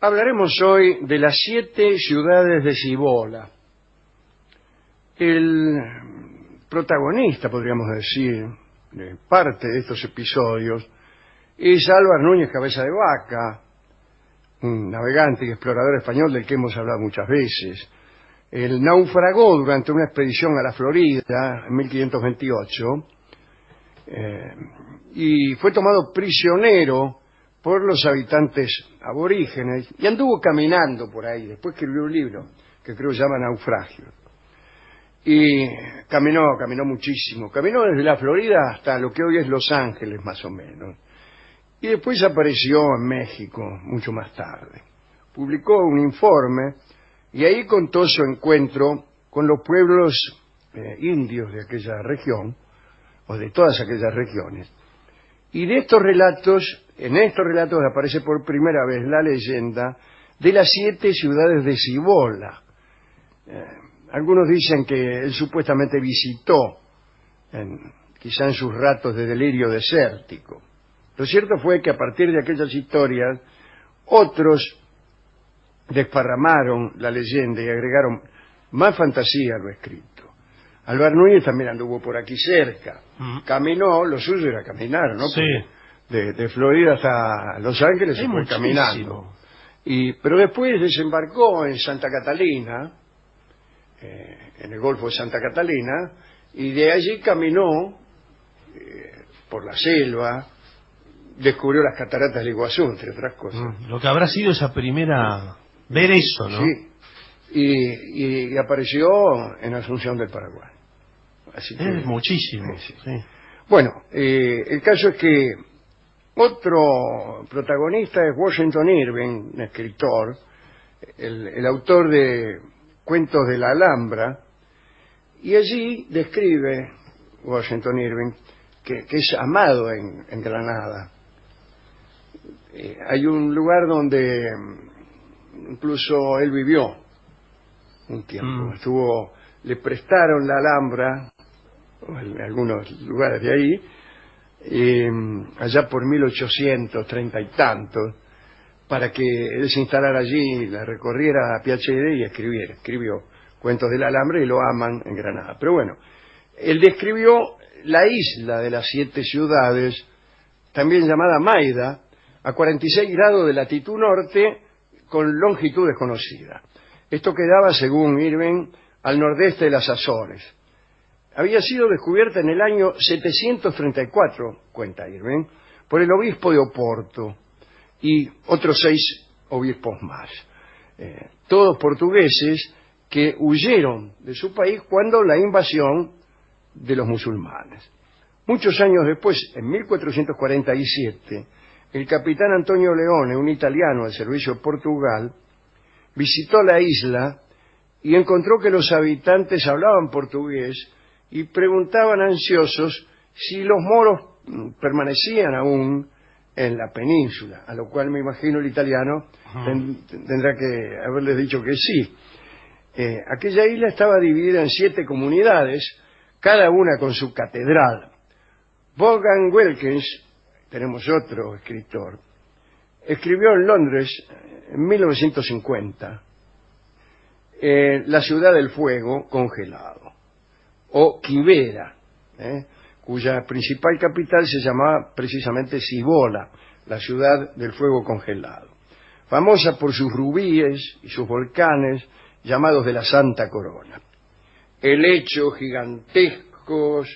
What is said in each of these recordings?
Hablaremos hoy de las 7 ciudades de Cibola. El protagonista, podríamos decir, de parte de estos episodios, es Álvar Núñez Cabeza de Vaca, un navegante y explorador español del que hemos hablado muchas veces. Él naufragó durante una expedición a la Florida en 1528 y fue tomado prisionero por los habitantes aborígenes y anduvo caminando por ahí. Después escribió un libro que creo se llama Naufragio. Y caminó muchísimo. Caminó desde la Florida hasta lo que hoy es Los Ángeles, más o menos. Y después apareció en México, mucho más tarde. Publicó un informe y ahí contó su encuentro con los pueblos indios de aquella región, o de todas aquellas regiones. Y de estos relatos, en estos relatos aparece por primera vez la leyenda de las 7 ciudades de Cibola. Algunos dicen que él supuestamente visitó, quizá en sus ratos de delirio desértico. Lo cierto fue que a partir de aquellas historias, otros desparramaron la leyenda y agregaron más fantasía a lo escrito. Álvar Núñez también anduvo por aquí cerca. Caminó, lo suyo era caminar, ¿no? Sí. De Florida hasta Los Ángeles se fue caminando. Pero después desembarcó en Santa Catalina, en el Golfo de Santa Catalina, y de allí caminó por la selva, descubrió las cataratas del Iguazú, entre otras cosas. Lo que habrá sido esa primera... ver eso, ¿no? Sí. Y apareció en Asunción del Paraguay. Así que, muchísimo. Sí. Sí. Bueno, el caso es que otro protagonista es Washington Irving, un escritor, el autor de Cuentos de la Alhambra, y allí describe Washington Irving que es amado en Granada. Hay un lugar donde incluso él vivió un tiempo. Le prestaron la Alhambra, en algunos lugares de ahí, allá por 1830 y tantos, para que él se instalara allí, la recorriera a pie y escribió Cuentos del Alhambra y lo aman en Granada. Pero bueno, él describió la isla de las 7 ciudades, también llamada Maida, a 46 grados de latitud norte, con longitud desconocida. Esto quedaba, según Irving, al nordeste de las Azores. Había sido descubierta en el año 734, cuenta Irving, por el obispo de Oporto y otros 6 obispos más. Todos portugueses que huyeron de su país cuando la invasión de los musulmanes. Muchos años después, en 1447, el capitán Antonio Leone, un italiano al servicio de Portugal, visitó la isla y encontró que los habitantes hablaban portugués y preguntaban ansiosos si los moros permanecían aún en la península, a lo cual me imagino el italiano tendrá que haberles dicho que sí. Aquella isla estaba dividida en 7 comunidades, cada una con su catedral. Vaughan Wilkins, tenemos otro escritor, escribió en Londres en 1950 La ciudad del fuego congelado, o Quibera, cuya principal capital se llamaba precisamente Cibola, la ciudad del fuego congelado, famosa por sus rubíes y sus volcanes llamados de la Santa Corona. Helechos gigantescos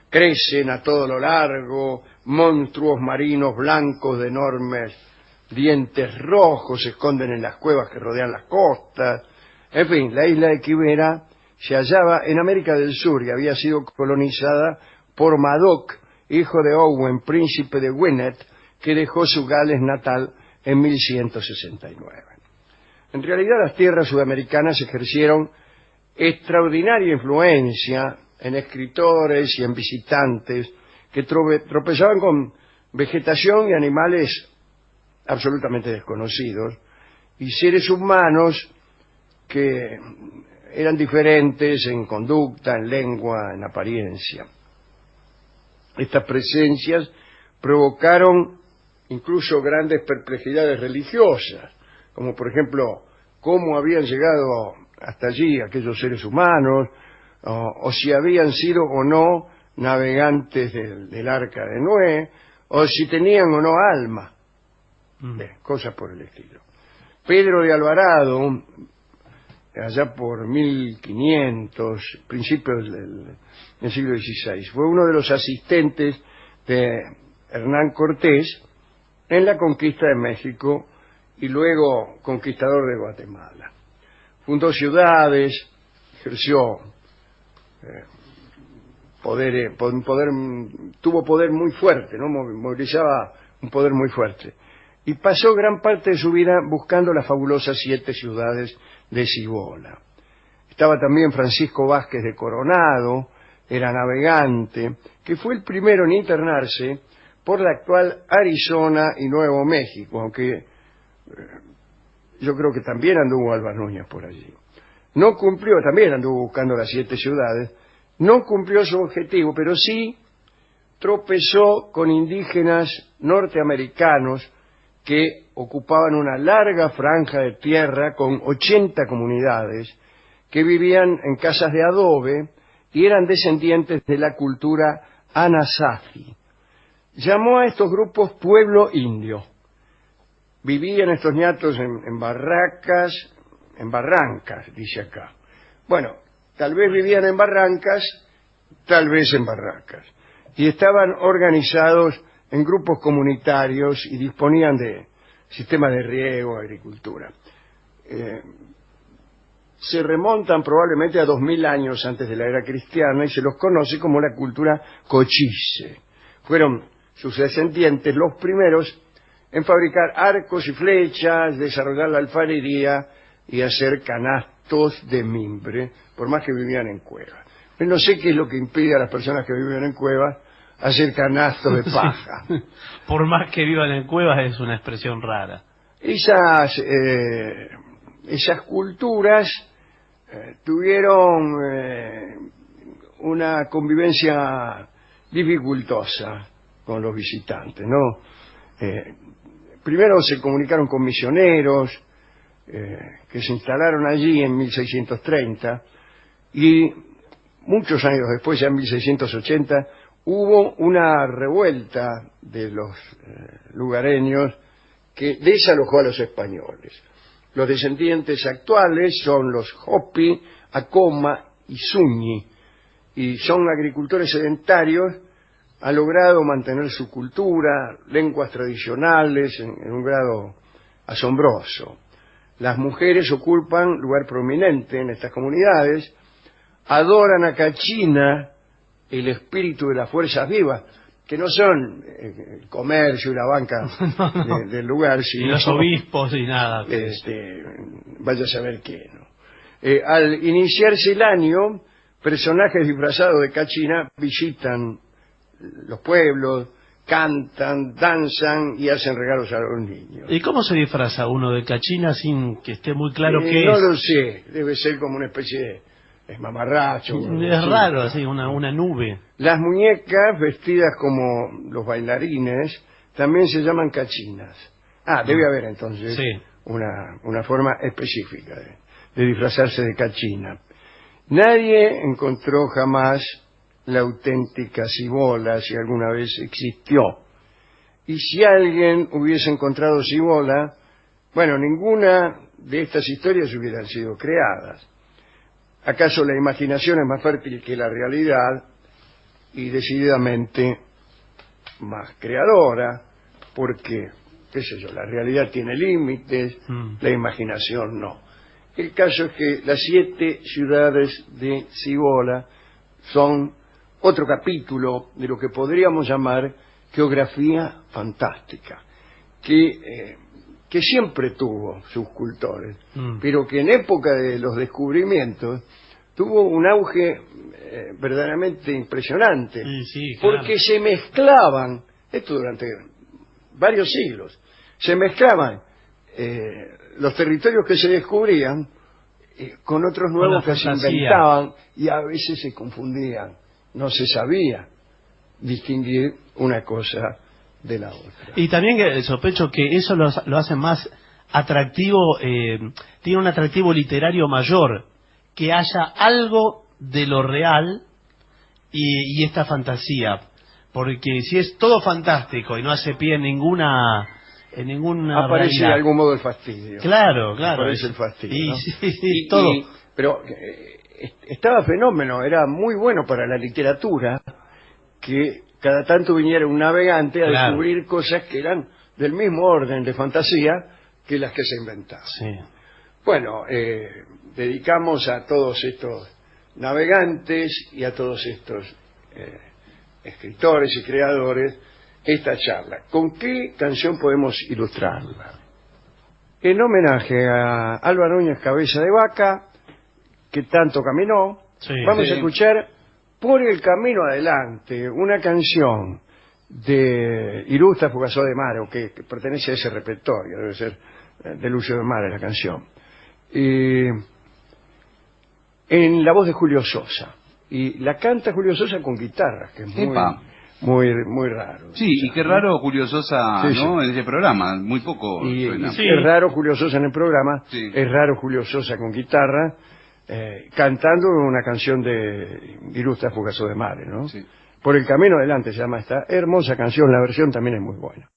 crecen a todo lo largo, monstruos marinos blancos de enormes dientes rojos se esconden en las cuevas que rodean las costas. En fin, la isla de Quibera se hallaba en América del Sur y había sido colonizada por Madoc, hijo de Owen, príncipe de Gwynedd, que dejó su Gales natal en 1169. En realidad, las tierras sudamericanas ejercieron extraordinaria influencia en escritores y en visitantes que tropezaban con vegetación y animales absolutamente desconocidos y seres humanos que eran diferentes en conducta, en lengua, en apariencia. Estas presencias provocaron incluso grandes perplejidades religiosas. como por ejemplo cómo habían llegado hasta allí aquellos seres humanos, o si habían sido o no navegantes del arca de Noé, o si tenían o no alma, cosas por el estilo. Pedro de Alvarado, allá por 1500, principios del siglo XVI, fue uno de los asistentes de Hernán Cortés en la conquista de México y luego conquistador de Guatemala. Fundó ciudades, ejerció tuvo poder muy fuerte, ¿no? Movilizaba un poder muy fuerte. Y pasó gran parte de su vida buscando las fabulosas 7 ciudades de Cibola. Estaba también Francisco Vázquez de Coronado, era navegante, que fue el primero en internarse por la actual Arizona y Nuevo México, aunque yo creo que también anduvo Alba Núñez por allí. No cumplió, también anduvo buscando las 7 ciudades, no cumplió su objetivo, pero sí tropezó con indígenas norteamericanos que ocupaban una larga franja de tierra con 80 comunidades que vivían en casas de adobe y eran descendientes de la cultura Anasazi. Llamó a estos grupos pueblo indio. Vivían estos ñatos en barrancas, dice acá. Bueno, tal vez vivían en barrancas, tal vez en barracas. Y estaban organizados en grupos comunitarios y disponían de sistemas de riego, agricultura. Se remontan probablemente a 2000 años antes de la era cristiana y se los conoce como la cultura cochise. Fueron sus descendientes los primeros en fabricar arcos y flechas, desarrollar la alfarería y hacer canastos de mimbre, por más que vivían en cuevas. Pero no sé qué es lo que impide a las personas que viven en cuevas hacer canastos de paja. Por más que vivan en cuevas es una expresión rara. Esas culturas tuvieron una convivencia dificultosa con los visitantes, ¿no? Primero se comunicaron con misioneros que se instalaron allí en 1630 y muchos años después, ya en 1680, hubo una revuelta de los lugareños que desalojó a los españoles. Los descendientes actuales son los Hopi, Acoma y Zuni, y son agricultores sedentarios. Han logrado mantener su cultura, lenguas tradicionales en un grado asombroso. Las mujeres ocupan lugar prominente en estas comunidades, adoran a Cachina, el espíritu de las fuerzas vivas, que no son el comercio y la banca del lugar, sino y los obispos y nada. Vaya a saber qué, ¿no? Al iniciarse el año, personajes disfrazados de Cachina visitan los pueblos, cantan, danzan y hacen regalos a los niños. ¿Y cómo se disfraza uno de Cachina sin que esté muy claro qué es? No lo sé, debe ser como una especie de mamarracho. Es raro, así, una nube. Las muñecas vestidas como los bailarines también se llaman cachinas. Debe haber entonces una forma específica de disfrazarse de cachina. Nadie encontró jamás la auténtica cibola, si alguna vez existió. Y si alguien hubiese encontrado cibola, bueno, ninguna de estas historias hubieran sido creadas. ¿Acaso la imaginación es más fértil que la realidad y decididamente más creadora? Porque, qué sé yo, la realidad tiene límites, la imaginación no. El caso es que las 7 ciudades de Cibola son otro capítulo de lo que podríamos llamar geografía fantástica, que siempre tuvo sus cultores, pero que en época de los descubrimientos tuvo un auge verdaderamente impresionante, claro. Porque se mezclaban, esto durante varios siglos, se mezclaban los territorios que se descubrían con otros nuevos que se inventaban y a veces se confundían. No se sabía distinguir una cosa de la otra. Y también sospecho que eso lo hace más atractivo, tiene un atractivo literario mayor, que haya algo de lo real y esta fantasía, porque si es todo fantástico y no hace pie en ninguna aparece realidad, de algún modo el fastidio. Claro, Aparece el fastidio, ¿no? sí, todo. Pero estaba fenómeno, era muy bueno para la literatura que cada tanto viniera un navegante a descubrir cosas que eran del mismo orden de fantasía que las que se inventaban. Sí. Bueno, dedicamos a todos estos navegantes y a todos estos escritores y creadores esta charla. ¿Con qué canción podemos ilustrarla? En homenaje a Álvaro Núñez Cabeza de Vaca, que tanto caminó, vamos a escuchar Por el Camino Adelante, una canción de Irusta Fugazó de Mare, que pertenece a ese repertorio, debe ser de Lucio de Mare la canción. En la voz de Julio Sosa. Y la canta Julio Sosa con guitarra, que es muy raro. Sí, y qué raro Julio Sosa, sí, ¿no? sí. En ese programa, muy poco suena. Es raro Julio Sosa en el programa, es raro Julio Sosa con guitarra, cantando una canción de Irusta Fugazó de Mare, ¿no? Sí. Por el Camino Adelante se llama esta hermosa canción, la versión también es muy buena.